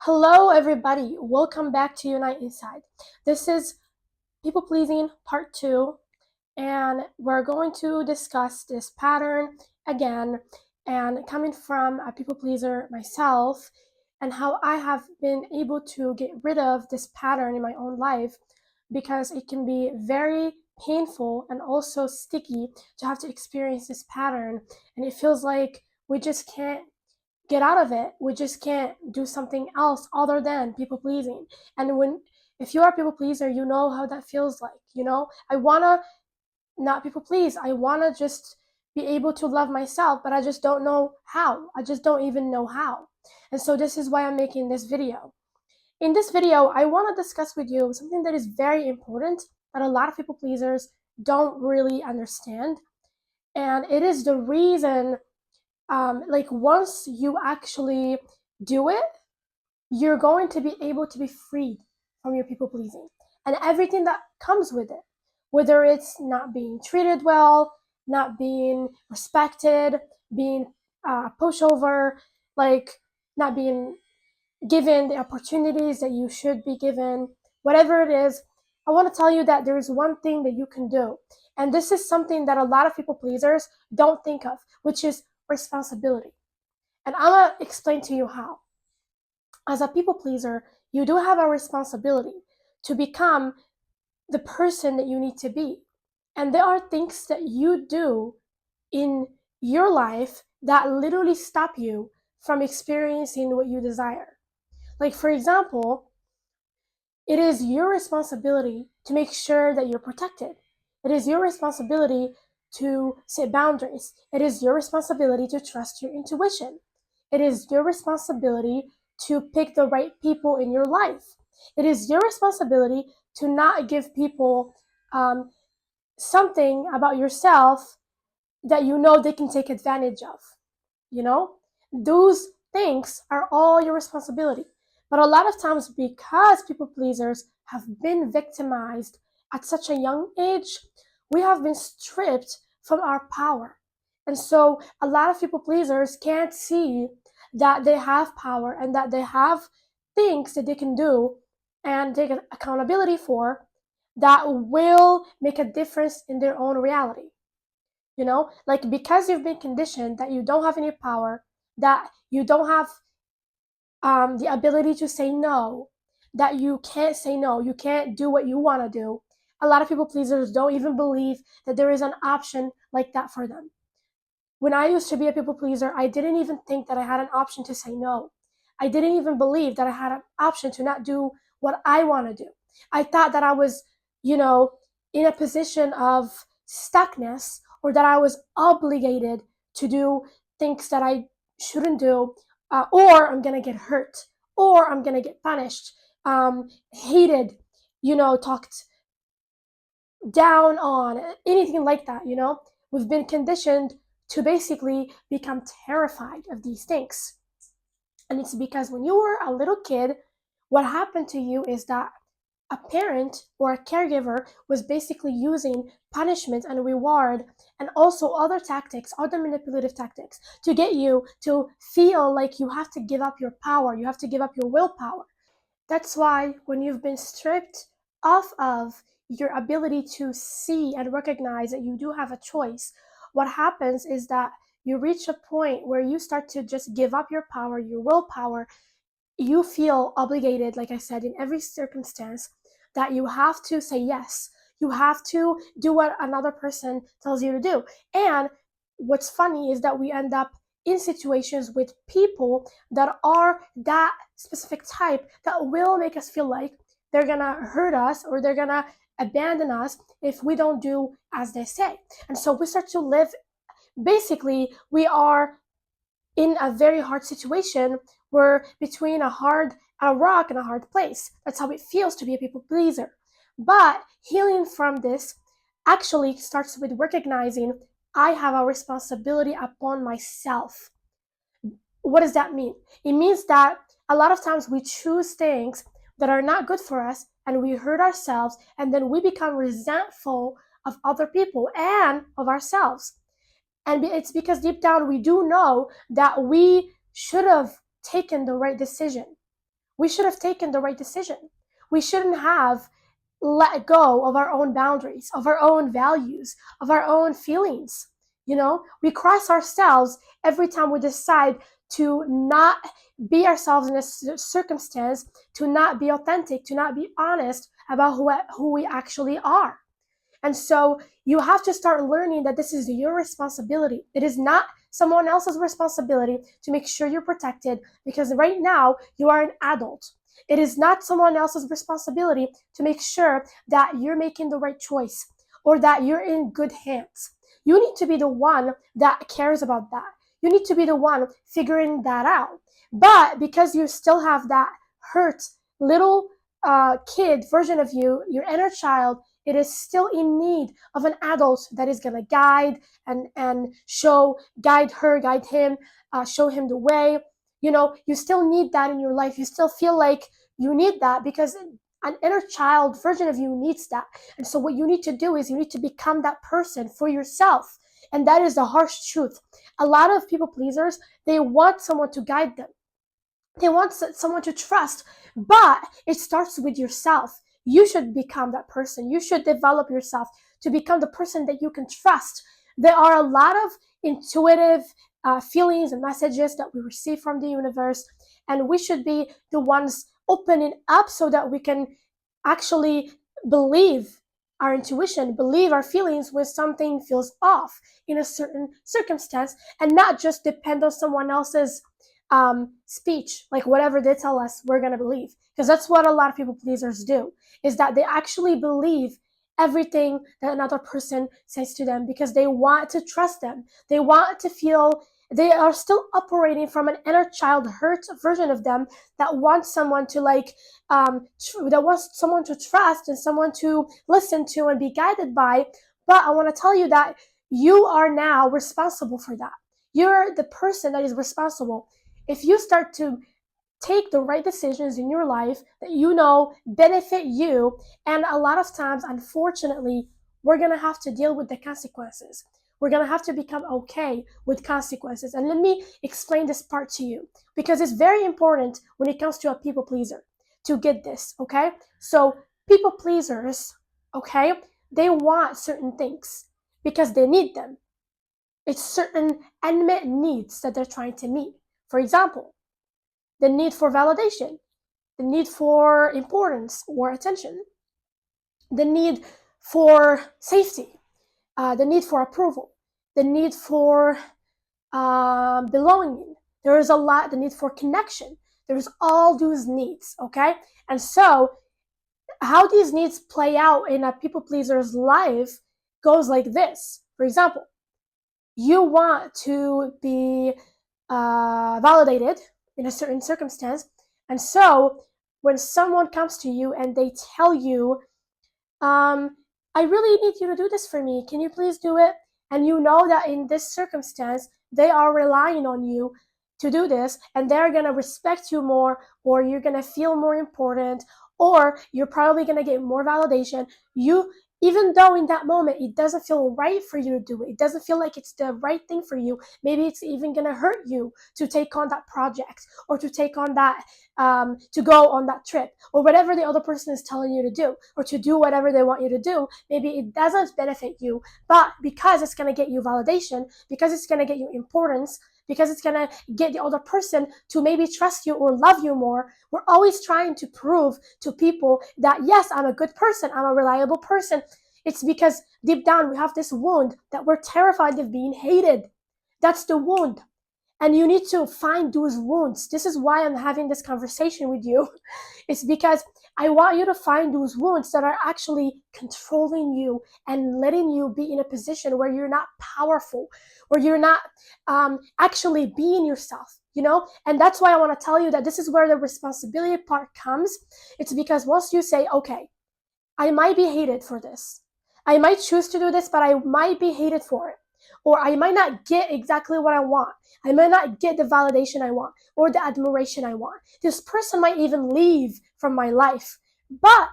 Hello, everybody. Welcome back to Unite Inside. This is People Pleasing Part 2, and we're going to discuss this pattern again. And coming from a people pleaser myself, and how I have been able to get rid of this pattern in my own life because it can be very painful and also sticky to have to experience this pattern. And it feels like we just can't get out of it. We just can't do something else other than people pleasing. And if you are a people pleaser, you know how that feels like. I wanna not people please. I wanna just be able to love myself, but I just don't know how. I just don't even know how. And so this is why I'm making this video. In this video, I want to discuss with you something that is very important that a lot of people pleasers don't really understand. And it is the reason like once you actually do it, you're going to be able to be freed from your people pleasing and everything that comes with it, whether it's not being treated well, not being respected, being pushed over, like not being given the opportunities that you should be given, whatever it is. I want to tell you that there is one thing that you can do, and this is something that a lot of people pleasers don't think of, which is responsibility. And I'm going to explain to you how. As a people pleaser, you do have a responsibility to become the person that you need to be. And there are things that you do in your life that literally stop you from experiencing what you desire. Like, for example, it is your responsibility to make sure that you're protected. It is your responsibility to set boundaries. It is your responsibility to trust your intuition. It is your responsibility to pick the right people in your life. It is your responsibility to not give people something about yourself that you know they can take advantage of. You know, those things are all your responsibility. But a lot of times, because people pleasers have been victimized at such a young age, we have been stripped from our power. And so a lot of people pleasers can't see that they have power and that they have things that they can do and take accountability for that will make a difference in their own reality. Like, because you've been conditioned that you don't have any power, that you don't have the ability to say no, that you can't say no, you can't do what you want to do. A lot of people pleasers don't even believe that there is an option like that for them. When I used to be a people pleaser, I didn't even think that I had an option to say no. I didn't even believe that I had an option to not do what I want to do. I thought that I was, you know, in a position of stuckness, or that I was obligated to do things that I shouldn't do, or I'm going to get hurt, or I'm going to get punished, hated, talked down on, anything like that. We've been conditioned to basically become terrified of these things. And it's because when you were a little kid, what happened to you is that a parent or a caregiver was basically using punishment and reward and also other tactics, other manipulative tactics, to get you to feel like you have to give up your power, you have to give up your willpower. That's why when you've been stripped off of your ability to see and recognize that you do have a choice, what happens is that you reach a point where you start to just give up your power, your willpower. You feel obligated, like I said, in every circumstance, that you have to say yes. You have to do what another person tells you to do. And what's funny is that we end up in situations with people that are that specific type that will make us feel like they're gonna hurt us or they're gonna abandon us if we don't do as they say. And so we start to live, basically, we are in a very hard situation. We're between a rock and a hard place. That's how it feels to be a people pleaser. But healing from this actually starts with recognizing I have a responsibility upon myself. What does that mean? It means that a lot of times we choose things that are not good for us and we hurt ourselves, and then we become resentful of other people and of ourselves. And it's because deep down we do know that we should have taken the right decision. we should have taken the right decision. We shouldn't have let go of our own boundaries, of our own values, of our own feelings. We cross ourselves every time we decide to not be ourselves in a circumstance, to not be authentic, to not be honest about who we actually are. And so you have to start learning that this is your responsibility. It is not someone else's responsibility to make sure you're protected, because right now you are an adult. It is not someone else's responsibility to make sure that you're making the right choice or that you're in good hands. You need to be the one that cares about that. You need to be the one figuring that out. But because you still have that hurt little kid version of you, your inner child, it is still in need of an adult that is going to guide and guide him, show him the way. You still need that in your life. You still feel like you need that because an inner child version of you needs that. And so what you need to do is you need to become that person for yourself. And that is the harsh truth. A lot of people pleasers, they want someone to guide them. They want someone to trust, but it starts with yourself. You should become that person. You should develop yourself to become the person that you can trust. There are a lot of intuitive feelings and messages that we receive from the universe, and we should be the ones opening up so that we can actually believe our intuition, believe our feelings when something feels off in a certain circumstance, and not just depend on someone else's speech, like whatever they tell us, we're going to believe. Because that's what a lot of people pleasers do, is that they actually believe everything that another person says to them because they want to trust them. They want to feel they are still operating from an inner child hurt version of them that wants someone to that wants someone to trust and someone to listen to and be guided by. But I want to tell you that you are now responsible for that. You're the person that is responsible. If you start to take the right decisions in your life that benefit you, and a lot of times, unfortunately, we're going to have to deal with the consequences. We're going to have to become okay with consequences. And let me explain this part to you, because it's very important when it comes to a people pleaser to get this, okay? So people pleasers, okay, they want certain things because they need them. It's certain unmet needs that they're trying to meet. For example, the need for validation, the need for importance or attention, the need for safety, the need for approval, the need for belonging. There is the need for connection. There's all those needs, okay? And so how these needs play out in a people pleaser's life goes like this. For example, you want to be validated in a certain circumstance. And so when someone comes to you and they tell you, I really need you to do this for me, can you please do it? And you know that in this circumstance, they are relying on you to do this, and they're going to respect you more, or you're going to feel more important, or you're probably going to get more validation. Even though in that moment it doesn't feel right for you to do it, it doesn't feel like it's the right thing for you, maybe it's even going to hurt you to take on that project, or to take on that to go on that trip, or whatever the other person is telling you to do, or to do whatever they want you to do. Maybe it doesn't benefit you, but because it's going to get you validation, because it's going to get you importance, because it's going to get the other person to maybe trust you or love you more. We're always trying to prove to people that, yes, I'm a good person, I'm a reliable person. It's because deep down we have this wound that we're terrified of being hated. That's the wound. And you need to find those wounds. This is why I'm having this conversation with you. It's because I want you to find those wounds that are actually controlling you and letting you be in a position where you're not powerful, where you're not actually being yourself, And that's why I want to tell you that this is where the responsibility part comes. It's because once you say, okay, I might be hated for this. I might choose to do this, but I might be hated for it. Or I might not get exactly what I want. I might not get the validation I want or the admiration I want. This person might even leave from my life. But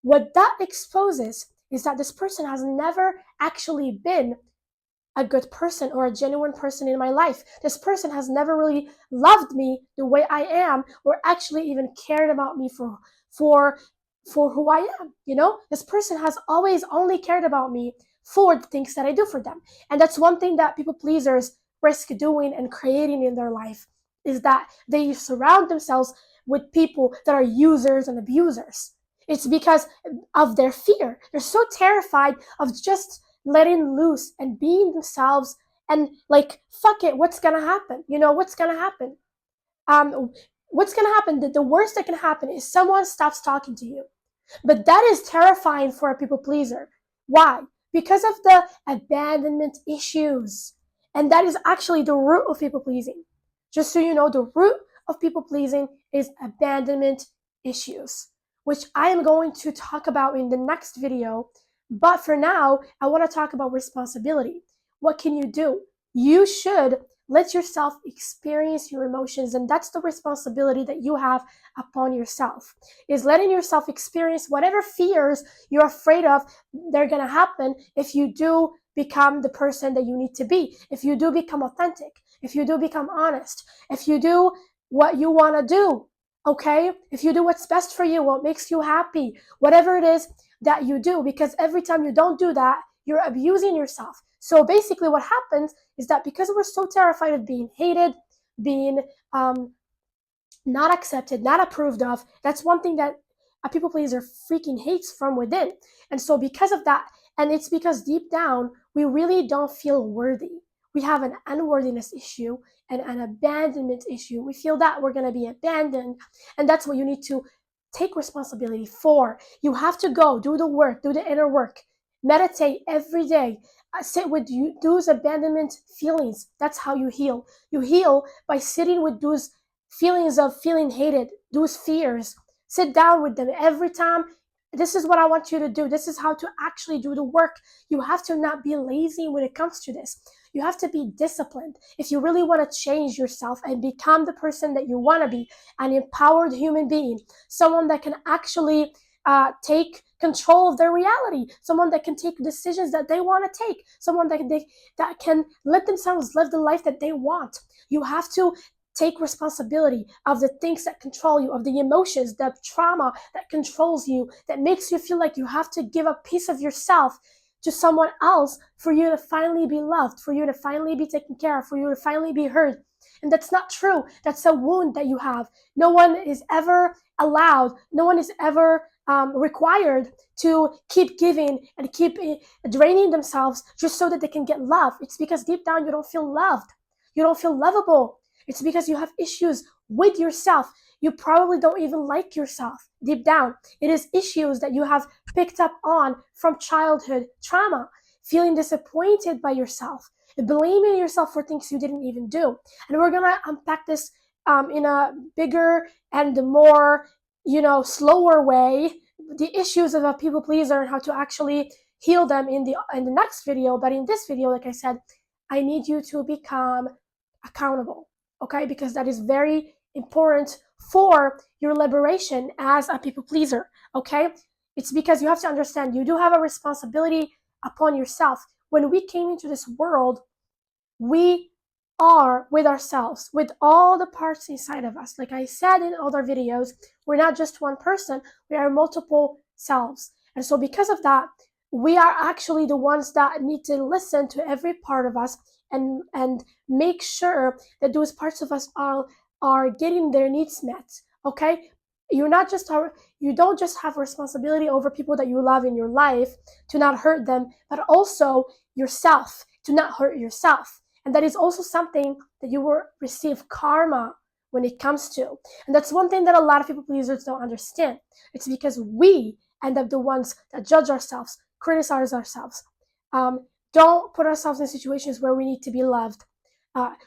what that exposes is that this person has never actually been a good person or a genuine person in my life. This person has never really loved me the way I am, or actually even cared about me for for who I am. This person has always only cared about me for the things that I do for them. And that's one thing that people pleasers risk doing and creating in their life, is that they surround themselves with people that are users and abusers. It's because of their fear. They're so terrified of just letting loose and being themselves, and like, fuck it, what's gonna happen? What's gonna happen? Um, what's gonna happen? The worst that can happen is someone stops talking to you. But that is terrifying for a people pleaser. Why? Because of the abandonment issues. And that is actually the root of people pleasing. Just so you know, the root of people pleasing is abandonment issues, which I am going to talk about in the next video. But for now, I want to talk about responsibility. What can you do? You should let yourself experience your emotions, and that's the responsibility that you have upon yourself, is letting yourself experience whatever fears you're afraid of they're going to happen if you do become the person that you need to be, if you do become authentic, if you do become honest, if you do what you want to do, okay? If you do what's best for you, what makes you happy, whatever it is that you do, because every time you don't do that, you're abusing yourself. So basically what happens is that because we're so terrified of being hated, being not accepted, not approved of, that's one thing that a people pleaser freaking hates from within. And so because of that, and it's because deep down, we really don't feel worthy. We have an unworthiness issue and an abandonment issue. We feel that we're going to be abandoned. And that's what you need to take responsibility for. You have to go do the work, do the inner work, meditate every day, sit with those abandonment feelings. That's how you heal. You heal by sitting with those feelings of feeling hated, those fears. Sit down with them every time. This is what I want you to do. This is how to actually do the work. You have to not be lazy when it comes to this. You have to be disciplined. If you really want to change yourself and become the person that you want to be, an empowered human being, someone that can actually take control of their reality, someone that can take decisions that they want to take, someone that can let themselves live the life that they want. You have to take responsibility of the things that control you, of the emotions, the trauma that controls you, that makes you feel like you have to give a piece of yourself to someone else for you to finally be loved, for you to finally be taken care of, for you to finally be heard. And that's not true. That's a wound that you have. No one is ever allowed, no one is ever required to keep giving and keep draining themselves just so that they can get love. It's because deep down you don't feel loved. You don't feel lovable. It's because you have issues with yourself. You probably don't even like yourself deep down. It is issues that you have picked up on from childhood trauma, feeling disappointed by yourself, blaming yourself for things you didn't even do. And we're going to unpack this in a bigger and more, slower way, the issues of a people pleaser and how to actually heal them in the next video. But in this video, like I said, I need you to become accountable, okay? Because that is very important for your liberation as a people pleaser, okay? It's because you have to understand you do have a responsibility upon yourself. When we came into this world, we are with ourselves, with all the parts inside of us. Like I said in other videos, we're not just one person, we are multiple selves. And so because of that, we are actually the ones that need to listen to every part of us and make sure that those parts of us are getting their needs met, okay? You don't just have responsibility over people that you love in your life to not hurt them, but also yourself, to not hurt yourself. And that is also something that you will receive karma when it comes to. And that's one thing that a lot of people pleasers don't understand. It's because we end up the ones that judge ourselves, criticize ourselves, don't put ourselves in situations where we need to be loved.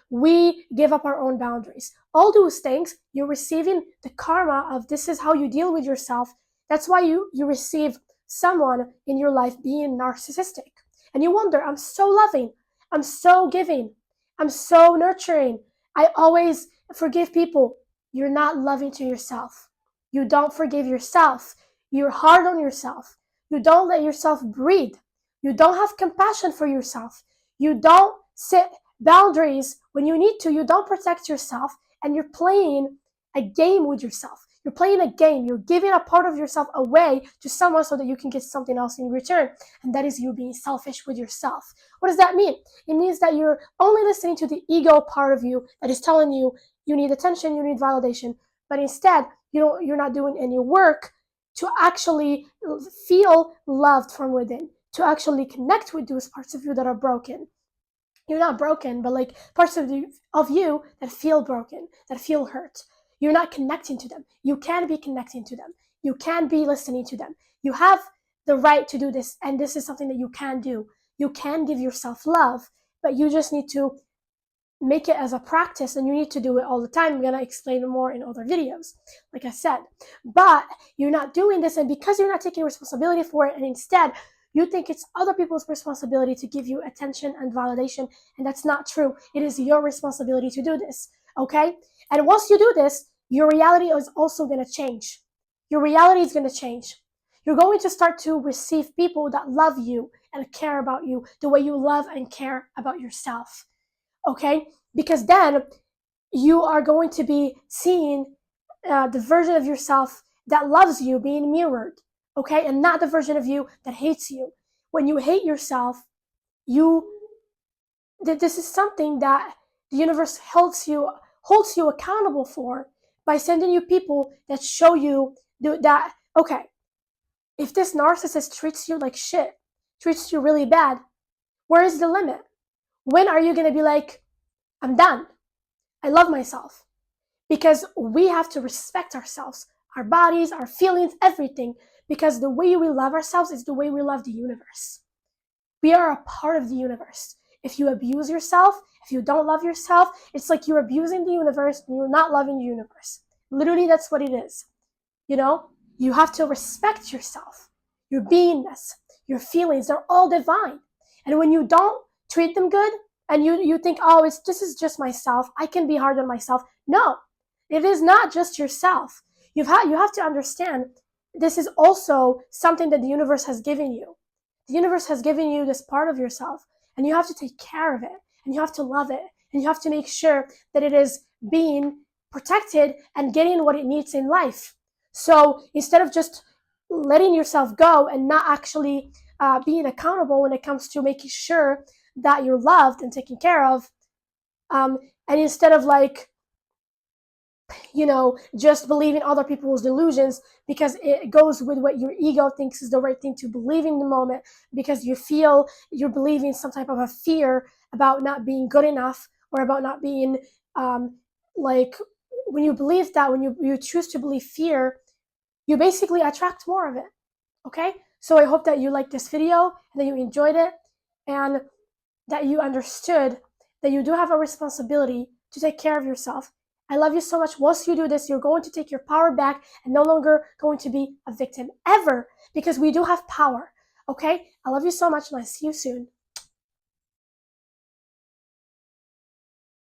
We give up our own boundaries. All those things, you're receiving the karma of this is how you deal with yourself. That's why you receive someone in your life being narcissistic. And you wonder, I'm so loving, I'm so giving, I'm so nurturing, I always forgive people. You're not loving to yourself. You don't forgive yourself. You're hard on yourself. You don't let yourself breathe. You don't have compassion for yourself. You don't set boundaries when you need to. You don't protect yourself, and you're playing a game with yourself. You're playing a game. You're giving a part of yourself away to someone so that you can get something else in return. And that is you being selfish with yourself. What does that mean? It means that you're only listening to the ego part of you that is telling you you need attention, you need validation. But instead, you're not doing any work to actually feel loved from within, to actually connect with those parts of you that are broken. You're not broken, but like parts of you that feel broken, that feel hurt. You're not connecting to them. You can be connecting to them. You can be listening to them. You have the right to do this, and this is something that you can do. You can give yourself love, but you just need to make it as a practice, and you need to do it all the time. I'm going to explain more in other videos, like I said. But you're not doing this, and because you're not taking responsibility for it, and instead you think it's other people's responsibility to give you attention and validation, and that's not true. It is your responsibility to do this, okay? And once you do this, your reality is also going to change. Your reality is going to change. You're going to start to receive people that love you and care about you the way you love and care about yourself, okay? Because then you are going to be seeing the version of yourself that loves you being mirrored, okay? And not the version of you that hates you. When you hate yourself, this is something that the universe holds you accountable for by sending you people that show you that, okay, if this narcissist treats you like shit, treats you really bad, where is the limit? When are you going to be like, I'm done, I love myself? Because we have to respect ourselves, our bodies, our feelings, everything, because the way we love ourselves is the way we love the universe. We are a part of the universe. If you abuse yourself, if you don't love yourself, it's like you're abusing the universe and you're not loving the universe. Literally, that's what it is. You know, you have to respect yourself, your beingness, your feelings, they're all divine. And when you don't treat them good, and you think, oh, this is just myself, I can be hard on myself. No, it is not just yourself. You have to understand this is also something that the universe has given you. The universe has given you this part of yourself, and you have to take care of it, and you have to love it, and you have to make sure that it is being protected and getting what it needs in life. So instead of just letting yourself go and not actually being accountable when it comes to making sure that you're loved and taken care of, and instead of like, just believing other people's delusions because it goes with what your ego thinks is the right thing to believe in the moment, because you feel you're believing some type of a fear about not being good enough, or about not being like, when you believe that, when you choose to believe fear, you basically attract more of it, okay? So I hope that you liked this video and that you enjoyed it, and that you understood that you do have a responsibility to take care of yourself. I love you so much. Once you do this, you're going to take your power back and no longer going to be a victim ever, because we do have power, okay? I love you so much, and I'll see you soon.